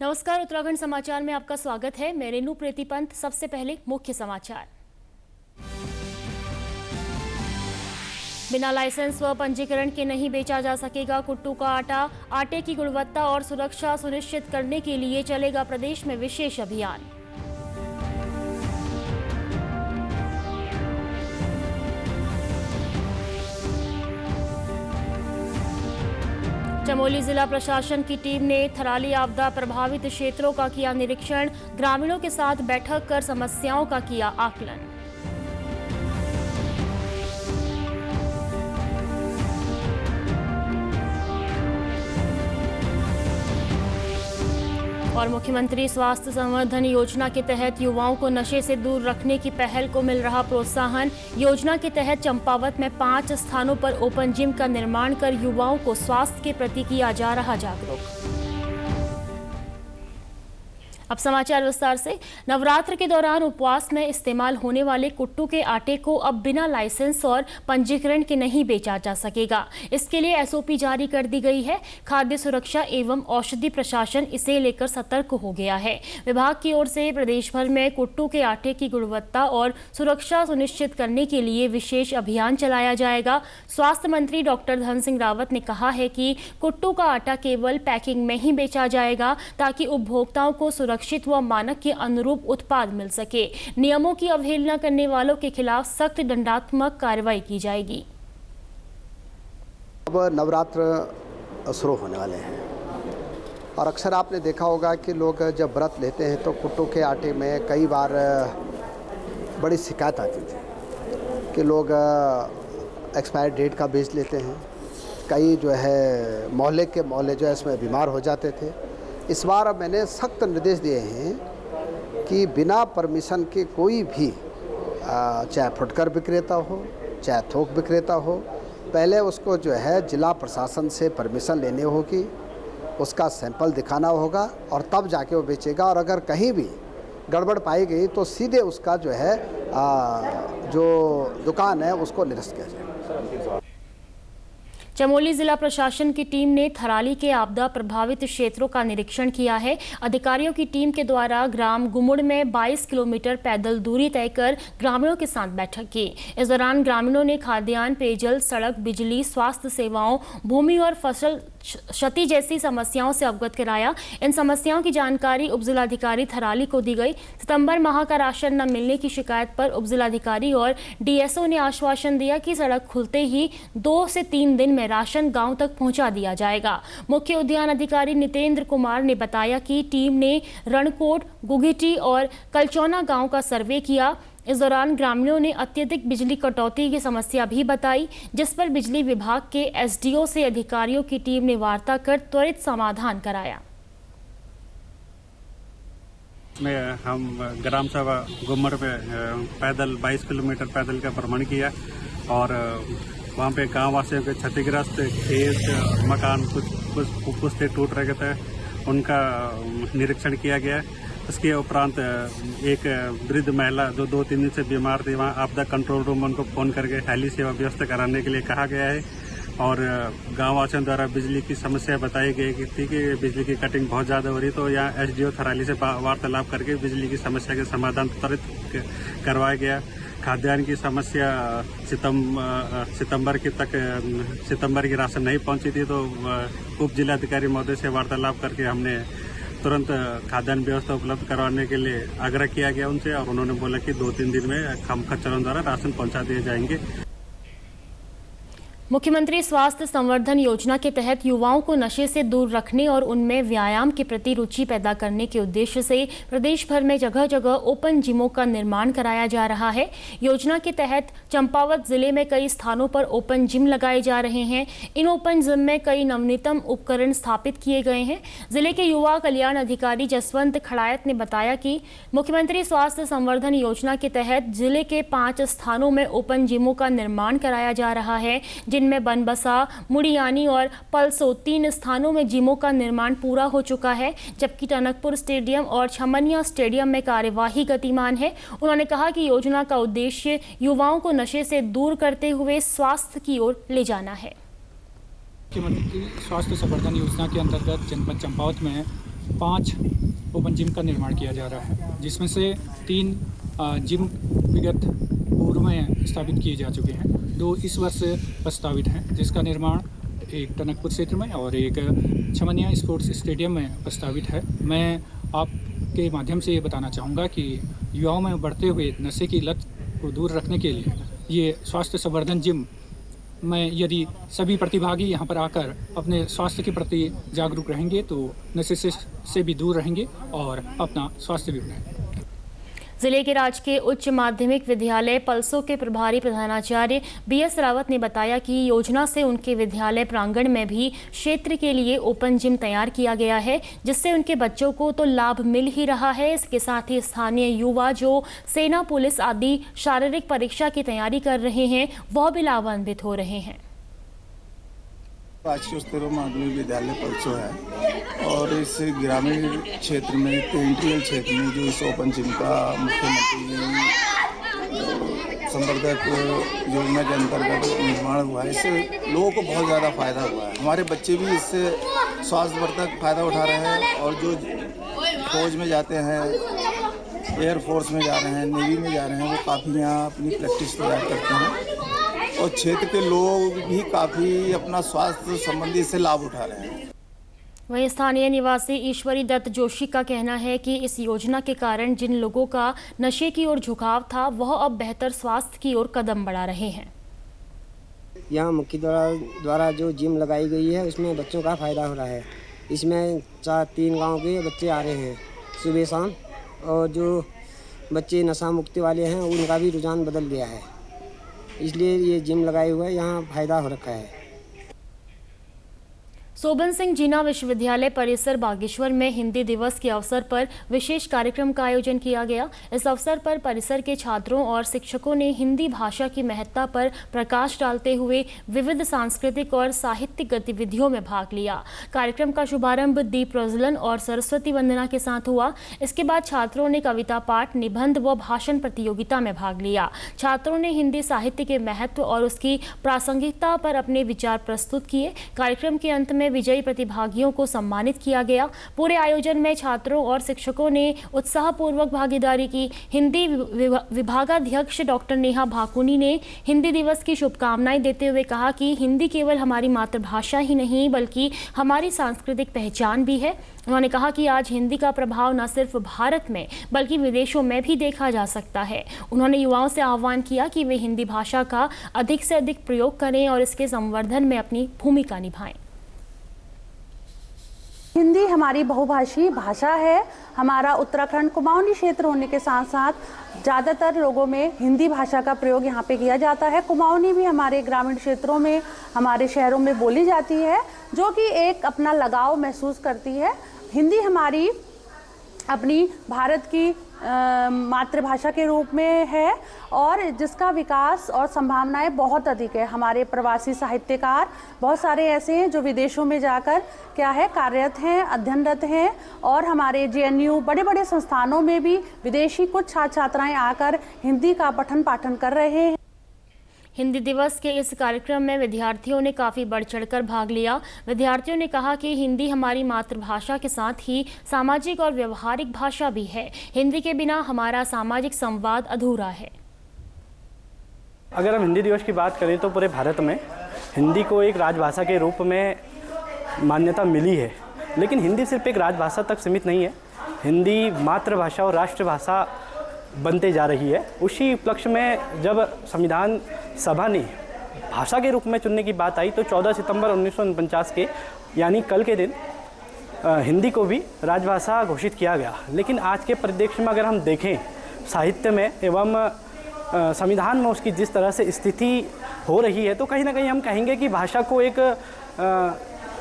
नमस्कार, उत्तराखंड समाचार में आपका स्वागत है। मैं रेनू प्रीति पंत। सबसे पहले मुख्य समाचार। बिना लाइसेंस व पंजीकरण के नहीं बेचा जा सकेगा कुट्टू का आटा। आटे की गुणवत्ता और सुरक्षा सुनिश्चित करने के लिए चलेगा प्रदेश में विशेष अभियान। चमोली जिला प्रशासन की टीम ने थराली आपदा प्रभावित क्षेत्रों का किया निरीक्षण। ग्रामीणों के साथ बैठक कर समस्याओं का किया आकलन। और मुख्यमंत्री स्वास्थ्य संवर्धन योजना के तहत युवाओं को नशे से दूर रखने की पहल को मिल रहा प्रोत्साहन। योजना के तहत चंपावत में 5 स्थानों पर ओपन जिम का निर्माण कर युवाओं को स्वास्थ्य के प्रति किया जा रहा जागरूक। अब समाचार विस्तार से। नवरात्र के दौरान उपवास में इस्तेमाल होने वाले कुट्टू के आटे को अब बिना लाइसेंस और पंजीकरण के नहीं बेचा जा सकेगा। इसके लिए एसओपी जारी कर दी गई है। खाद्य सुरक्षा एवं औषधि प्रशासन इसे लेकर सतर्क हो गया है। विभाग की ओर से प्रदेश भर में कुट्टू के आटे की गुणवत्ता और सुरक्षा सुनिश्चित करने के लिए विशेष अभियान चलाया जाएगा। स्वास्थ्य मंत्री डॉक्टर धन सिंह रावत ने कहा है कि कुट्टू का आटा केवल पैकिंग में ही बेचा जाएगा ताकि उपभोक्ताओं को सुरक्षित व मानक के अनुरूप उत्पाद मिल सके। नियमों की अवहेलना करने वालों के खिलाफ सख्त दंडात्मक कार्रवाई की जाएगी। अब नवरात्र शुरू होने वाले हैं और अक्सर आपने देखा होगा कि लोग जब व्रत लेते हैं तो कुट्टू के आटे में कई बार बड़ी शिकायत आती थी कि लोग एक्सपायर डेट का बेच लेते हैं। कई जो है मोहल्ले के मोहल्ले जो है इसमें बीमार हो जाते थे। इस बार मैंने सख्त निर्देश दिए हैं कि बिना परमिशन के कोई भी चाहे फुटकर विक्रेता हो चाहे थोक विक्रेता हो, पहले उसको जो है जिला प्रशासन से परमिशन लेनी होगी, उसका सैंपल दिखाना होगा और तब जाके वो बेचेगा। और अगर कहीं भी गड़बड़ पाई गई तो सीधे उसका जो है जो दुकान है उसको निरस्त किया जाएगा। चमोली जिला प्रशासन की टीम ने थराली के आपदा प्रभावित क्षेत्रों का निरीक्षण किया है। अधिकारियों की टीम के द्वारा ग्राम गुमुड़ में 22 किलोमीटर पैदल दूरी तय कर ग्रामीणों के साथ बैठक की। इस दौरान ग्रामीणों ने खाद्यान्न, पेयजल, सड़क, बिजली, स्वास्थ्य सेवाओं, भूमि और फसल क्षति जैसी समस्याओं से अवगत कराया। इन समस्याओं की जानकारी उपजिलाधिकारी थराली को दी गई। सितंबर माह का राशन न मिलने की शिकायत पर उपजिलाधिकारी और डीएसओ ने आश्वासन दिया कि सड़क खुलते ही 2 से 3 दिन में राशन गांव तक पहुंचा दिया जाएगा। मुख्य उद्यान अधिकारी नितेंद्र कुमार ने बताया कि टीम ने रणकोट, गुघिटी और कलचौना गांव का सर्वे किया। इस दौरान ग्रामीणों ने अत्यधिक बिजली कटौती की समस्या भी बताई, जिस पर बिजली विभाग के एसडीओ से अधिकारियों की टीम ने वार्ता कर त्वरित समाधान कराया। हम ग्राम सभा गुमर पे पैदल 22 किलोमीटर पैदल का भ्रमण किया और वहाँ पे गाँव वासियों के क्षतिग्रस्त खेत, मकान कुछ थे टूट रहे थे, उनका निरीक्षण किया गया। इसके उपरांत एक वृद्ध महिला जो 2-3 दिन से बीमार थी, वहाँ आपदा कंट्रोल रूम उनको फ़ोन करके हेली सेवा व्यवस्था कराने के लिए कहा गया है। और गाँव वासियों द्वारा बिजली की समस्या बताई गई थी कि बिजली की कटिंग बहुत ज़्यादा हो रही, तो यहाँ एसडीओ थराली से वार्तालाप करके बिजली की समस्या के समाधान त्वरित करवाया गया। खाद्यान्न की समस्या सितंबर की राशन नहीं पहुंची थी, तो उप जिलाधिकारी महोदय से वार्तालाप करके हमने तुरंत खाद्यान्न व्यवस्था उपलब्ध करवाने के लिए आग्रह किया गया उनसे, और उन्होंने बोला कि 2-3 दिन में हम खच्चरों द्वारा राशन पहुंचा दिए जाएंगे। मुख्यमंत्री स्वास्थ्य संवर्धन योजना के तहत युवाओं को नशे से दूर रखने और उनमें व्यायाम के प्रति रुचि पैदा करने के उद्देश्य से प्रदेश भर में जगह जगह ओपन जिमों का निर्माण कराया जा रहा है। योजना के तहत चंपावत जिले में कई स्थानों पर ओपन जिम लगाए जा रहे हैं। इन ओपन जिम में कई नवनीतम उपकरण स्थापित किए गए हैं। जिले के युवा कल्याण अधिकारी जसवंत खड़ायत ने बताया कि मुख्यमंत्री स्वास्थ्य संवर्धन योजना के तहत जिले के 5 स्थानों में ओपन जिमों का निर्माण कराया जा रहा है, जिनमें बनबसा, मुड़ियानी और पलसो 3 स्थानों में जिमों का निर्माण पूरा हो चुका है, जबकि टनकपुर स्टेडियम और छमनिया स्टेडियम में कार्यवाही गतिमान है। उन्होंने कहा कि योजना का उद्देश्य युवाओं को नशे से दूर करते हुए स्वास्थ्य की ओर ले जाना है। मुख्यमंत्री स्वास्थ्य संवर्धन योजना के अंतर्गत जनपद चंपावत में 5 ओपन जिम का निर्माण किया जा रहा है, जिसमें से 3 जिम विगत पूर्व में स्थापित किए जा चुके हैं। 2 इस वर्ष प्रस्तावित हैं, जिसका निर्माण एक टनकपुर क्षेत्र में और एक छमनिया स्पोर्ट्स स्टेडियम में प्रस्तावित है। मैं आपके माध्यम से ये बताना चाहूँगा कि युवाओं में बढ़ते हुए नशे की लत को दूर रखने के लिए ये स्वास्थ्य संवर्धन जिम में यदि सभी प्रतिभागी यहाँ पर आकर अपने स्वास्थ्य के प्रति जागरूक रहेंगे तो नशे से भी दूर रहेंगे और अपना स्वास्थ्य भी बनाएंगे। जिले के राजकीय उच्च माध्यमिक विद्यालय पलसो के प्रभारी प्रधानाचार्य BS रावत ने बताया कि योजना से उनके विद्यालय प्रांगण में भी क्षेत्र के लिए ओपन जिम तैयार किया गया है, जिससे उनके बच्चों को तो लाभ मिल ही रहा है। इसके साथ ही स्थानीय युवा जो सेना, पुलिस आदि शारीरिक परीक्षा की तैयारी कर रहे हैं, वह भी लाभान्वित हो रहे हैं। राजकीय उच्चतर माध्यमिक विद्यालय पलसो है और इस ग्रामीण क्षेत्र में टेरिटोरियल क्षेत्र में जो इस ओपन जिम का मुख्यमंत्री संवर्धक योजना के अंतर्गत निर्माण हुआ है, इससे लोगों को बहुत ज़्यादा फायदा हुआ है। हमारे बच्चे भी इससे स्वास्थ्यवर्धक फ़ायदा उठा रहे हैं और जो फौज में जाते हैं, एयरफोर्स में जा रहे हैं, नेवी में जा रहे हैं, वो काफ़ी यहाँ अपनी प्रैक्टिस तैयार करते हैं और क्षेत्र के लोग भी काफ़ी अपना स्वास्थ्य संबंधी से लाभ उठा रहे हैं। वहीं स्थानीय निवासी ईश्वरी दत्त जोशी का कहना है कि इस योजना के कारण जिन लोगों का नशे की ओर झुकाव था, वह अब बेहतर स्वास्थ्य की ओर कदम बढ़ा रहे हैं। यहाँ मुख्य द्वारा जो जिम लगाई गई है उसमें बच्चों का फ़ायदा हो रहा है। इसमें 3 गांव के बच्चे आ रहे हैं सुबह शाम, और जो बच्चे नशा मुक्ति वाले हैं उनका भी रुझान बदल गया है, इसलिए ये जिम लगाए हुए यहाँ फ़ायदा हो रखा है। सोबन सिंह जीना विश्वविद्यालय परिसर बागेश्वर में हिंदी दिवस के अवसर पर विशेष कार्यक्रम का आयोजन किया गया। इस अवसर पर परिसर के छात्रों और शिक्षकों ने हिंदी भाषा की महत्ता पर प्रकाश डालते हुए विविध सांस्कृतिक और साहित्यिक गतिविधियों में भाग लिया। कार्यक्रम का शुभारंभ दीप प्रज्वलन और सरस्वती वंदना के साथ हुआ। इसके बाद छात्रों ने कविता पाठ, निबंध व भाषण प्रतियोगिता में भाग लिया। छात्रों ने हिंदी साहित्य के महत्व और उसकी प्रासंगिकता पर अपने विचार प्रस्तुत किए। कार्यक्रम के अंत में विजयी प्रतिभागियों को सम्मानित किया गया। पूरे आयोजन में छात्रों और शिक्षकों ने उत्साहपूर्वक भागीदारी की। हिंदी विभागाध्यक्ष डॉक्टर नेहा भाकुनी ने हिंदी दिवस की शुभकामनाएं देते हुए कहा कि हिंदी केवल हमारी मातृभाषा ही नहीं बल्कि हमारी सांस्कृतिक पहचान भी है। उन्होंने कहा कि आज हिंदी का प्रभाव न सिर्फ भारत में बल्कि विदेशों में भी देखा जा सकता है। उन्होंने युवाओं से आह्वान किया कि वे हिंदी भाषा का अधिक से अधिक प्रयोग करें और इसके संवर्धन में अपनी भूमिका निभाएं। हिंदी हमारी बहुभाषी भाषा है। हमारा उत्तराखंड कुमाऊनी क्षेत्र होने के साथ साथ ज़्यादातर लोगों में हिंदी भाषा का प्रयोग यहाँ पे किया जाता है। कुमाऊनी भी हमारे ग्रामीण क्षेत्रों में, हमारे शहरों में बोली जाती है, जो कि एक अपना लगाव महसूस करती है। हिंदी हमारी अपनी भारत की मातृभाषा के रूप में है और जिसका विकास और संभावनाएं बहुत अधिक है। हमारे प्रवासी साहित्यकार बहुत सारे ऐसे हैं जो विदेशों में जाकर क्या है कार्यरत हैं, अध्ययनरत हैं, और हमारे JNU बड़े बड़े संस्थानों में भी विदेशी कुछ छात्र छात्राएं आकर हिंदी का पठन पाठन कर रहे हैं। हिंदी दिवस के इस कार्यक्रम में विद्यार्थियों ने काफ़ी बढ़ चढ़कर भाग लिया। विद्यार्थियों ने कहा कि हिंदी हमारी मातृभाषा के साथ ही सामाजिक और व्यवहारिक भाषा भी है। हिंदी के बिना हमारा सामाजिक संवाद अधूरा है। अगर हम हिंदी दिवस की बात करें तो पूरे भारत में हिंदी को एक राजभाषा के रूप में मान्यता मिली है, लेकिन हिंदी सिर्फ एक राजभाषा तक सीमित नहीं है। हिंदी मातृभाषा और राष्ट्रभाषा बनते जा रही है। उसी उपलक्ष्य में जब संविधान सभा ने भाषा के रूप में चुनने की बात आई तो 14 सितंबर 1949 के यानी कल के दिन हिंदी को भी राजभाषा घोषित किया गया। लेकिन आज के परिप्रेक्ष्य में अगर हम देखें साहित्य में एवं संविधान में उसकी जिस तरह से स्थिति हो रही है, तो कहीं ना कहीं हम कहेंगे कि भाषा को एक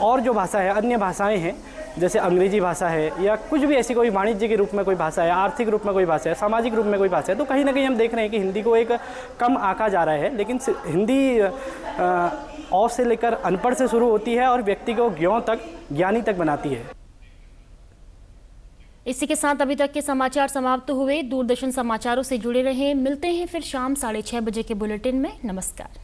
और जो भाषा है, अन्य भाषाएं हैं जैसे अंग्रेजी भाषा है या कुछ भी ऐसी कोई वाणिज्य के रूप में कोई भाषा है, आर्थिक रूप में कोई भाषा है, सामाजिक रूप में कोई भाषा है, तो कहीं ना कहीं हम देख रहे हैं कि हिंदी को एक कम आंका जा रहा है। लेकिन हिंदी औ से लेकर अनपढ़ से शुरू होती है और व्यक्ति को ज्ञों तक, ज्ञानी तक बनाती है। इसी के साथ अभी तक के समाचार समाप्त हुए। दूरदर्शन समाचारों से जुड़े रहें। मिलते हैं फिर शाम 6:30 बजे के बुलेटिन में। नमस्कार।